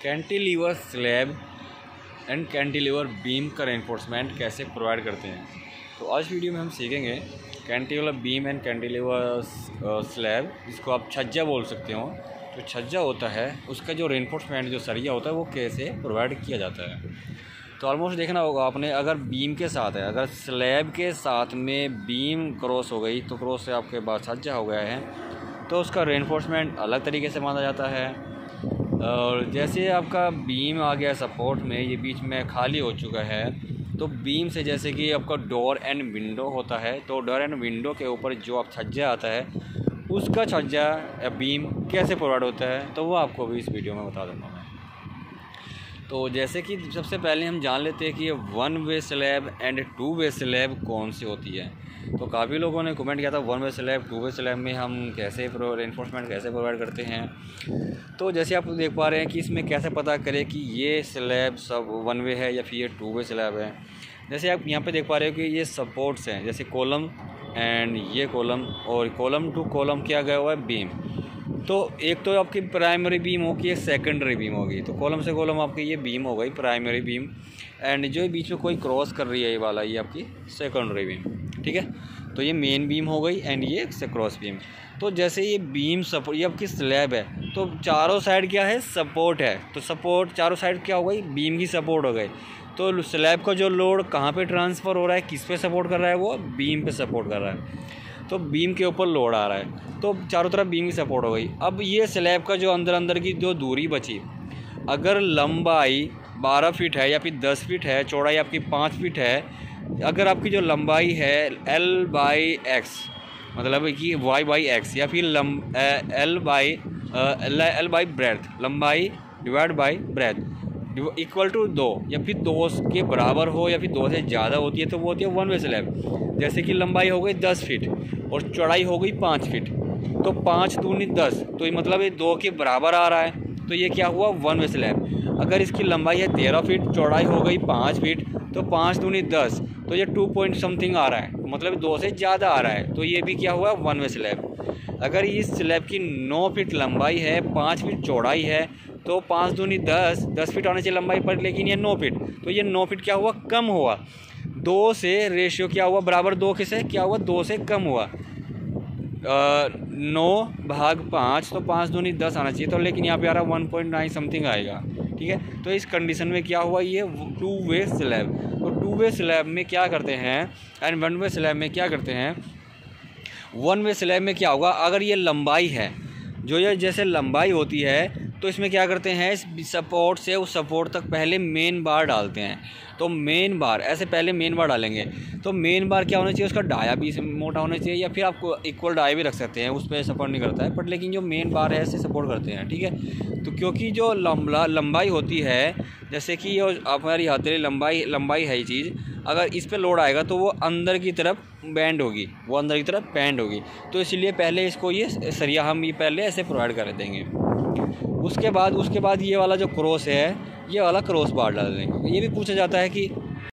Cantilever slab and cantilever beam का reinforcement कैसे provide करते हैं। तो आज वीडियो में हम सीखेंगे cantilever beam and cantilever slab, जिसको आप छज्जा बोल सकते हो। जो छज्जा होता है उसका जो रेनफोर्समेंट जो सरिया होता है वो कैसे प्रोवाइड किया जाता है। तो ऑलमोस्ट देखना होगा आपने, अगर बीम के साथ है, अगर स्लैब के साथ में बीम क्रॉस हो गई तो क्रॉस से आपके पास छज्जा हो गया है, तो उसका रेनफोर्समेंट अलग तरीके से माना जाता है। और जैसे आपका बीम आ गया सपोर्ट में, ये बीच में खाली हो चुका है, तो बीम से जैसे कि आपका डोर एंड विंडो होता है, तो डोर एंड विंडो के ऊपर जो आप छज्जा आता है उसका छज्जा या बीम कैसे प्रोवाइड होता है, तो वो आपको भी इस वीडियो में बता दूँगा मैं। तो जैसे कि सबसे पहले हम जान लेते हैं कि ये one way slab and two way slab कौन सी होती है। तो काफ़ी लोगों ने कमेंट किया था one way slab two way slab में हम कैसे रेनफोर्समेंट कैसे प्रोवाइड करते हैं। तो जैसे आप देख पा रहे हैं कि इसमें कैसे पता करें कि ये स्लैब सब वन वे है या फिर ये टू वे स्लैब है। जैसे आप यहाँ पे देख पा रहे हो कि ये सपोर्ट्स हैं, जैसे कॉलम एंड ये कॉलम, और कॉलम टू कॉलम क्या गया हुआ है बीम। तो एक तो आपकी प्राइमरी बीम होगी, एक सेकेंडरी बीम होगी। तो कॉलम से कॉलम आपकी ये बीम हो गई प्राइमरी बीम, एंड जो बीच में कोई क्रॉस कर रही है ये वाला, ये आपकी सेकेंडरी बीम। ठीक है, तो ये मेन बीम हो गई एंड ये से क्रॉस बीम। तो जैसे ये बीम सपोर्ट, ये आपकी स्लैब है, तो चारों साइड क्या है, सपोर्ट है। तो सपोर्ट चारों साइड क्या हो गई, बीम की सपोर्ट हो गई। तो स्लैब का जो लोड कहाँ पे ट्रांसफ़र हो रहा है, किस पे सपोर्ट कर रहा है, वो बीम पे सपोर्ट कर रहा है। तो बीम के ऊपर लोड आ रहा है, तो चारों तरफ बीम की सपोर्ट हो गई। अब ये स्लैब का जो अंदर की जो दूरी बची, अगर लंबाई 12 फीट है या फिर 10 फीट है, चौड़ाई आपकी 5 फीट है, अगर आपकी जो लंबाई है L/X, मतलब कि Y/X, या फिर L/बाई ब्रेथ, लंबाई divide by breadth equal to 2, या फिर 2 के बराबर हो या फिर 2 से ज़्यादा होती है, तो वो होती है वन वे स्लैब। जैसे कि लंबाई हो गई 10 फीट और चौड़ाई हो गई 5 फीट, तो 5 दूनी 10, तो ये मतलब ये 2 के बराबर आ रहा है, तो ये क्या हुआ, वन वे स्लैब। अगर इसकी लंबाई है 13 फीट, चौड़ाई हो गई 5 फीट, तो 5 दूनी 10, तो ये 2 पॉइंट समथिंग आ रहा है, मतलब 2 से ज़्यादा आ रहा है, तो ये भी क्या हुआ, वन वे स्लैब। अगर इस स्लैब की 9 फीट लंबाई है, 5 फीट चौड़ाई है, तो 5 दूनी 10 फीट होने चाहिए लंबाई पर, लेकिन ये 9 फीट, तो ये 9 फीट क्या हुआ, कम हुआ। 2 से रेशियो क्या हुआ, बराबर 2 किसे क्या हुआ, 2 से कम हुआ। 9/5, तो 5 दूनी 10 आना चाहिए, तो लेकिन यहाँ पे आ रहा 1.9 समथिंग आएगा। ठीक है, तो इस कंडीशन में क्या हुआ, ये टू वे स्लैब। तो टू वे स्लैब में क्या करते हैं एंड वन वे स्लैब में क्या करते हैं। वन वे स्लैब में क्या होगा, अगर ये लंबाई है, जो ये जैसे लंबाई होती है, तो इसमें क्या करते हैं, इस सपोर्ट से उस सपोर्ट तक पहले मेन बार डालते हैं। तो मेन बार ऐसे पहले मेन बार डालेंगे, तो मेन बार क्या होना चाहिए, उसका डाया भी मोटा होना चाहिए, या फिर आपको इक्वल डाया भी रख सकते हैं, उस पर सपोर्ट नहीं करता है, बट लेकिन जो मेन बार है ऐसे सपोर्ट करते हैं। ठीक है, तो क्योंकि जो लंबाई होती है, जैसे कि जो हमारी हथेली लंबाई है ये चीज़, अगर इस पर लोड आएगा तो वो अंदर की तरफ बैंड होगी, वो अंदर की तरफ बैंड होगी, तो इसलिए पहले इसको ये सरिया हम ये पहले ऐसे प्रोवाइड कर देंगे। उसके बाद ये वाला जो क्रॉस है, ये वाला क्रॉस बार डाल देंगे। ये भी पूछा जाता है कि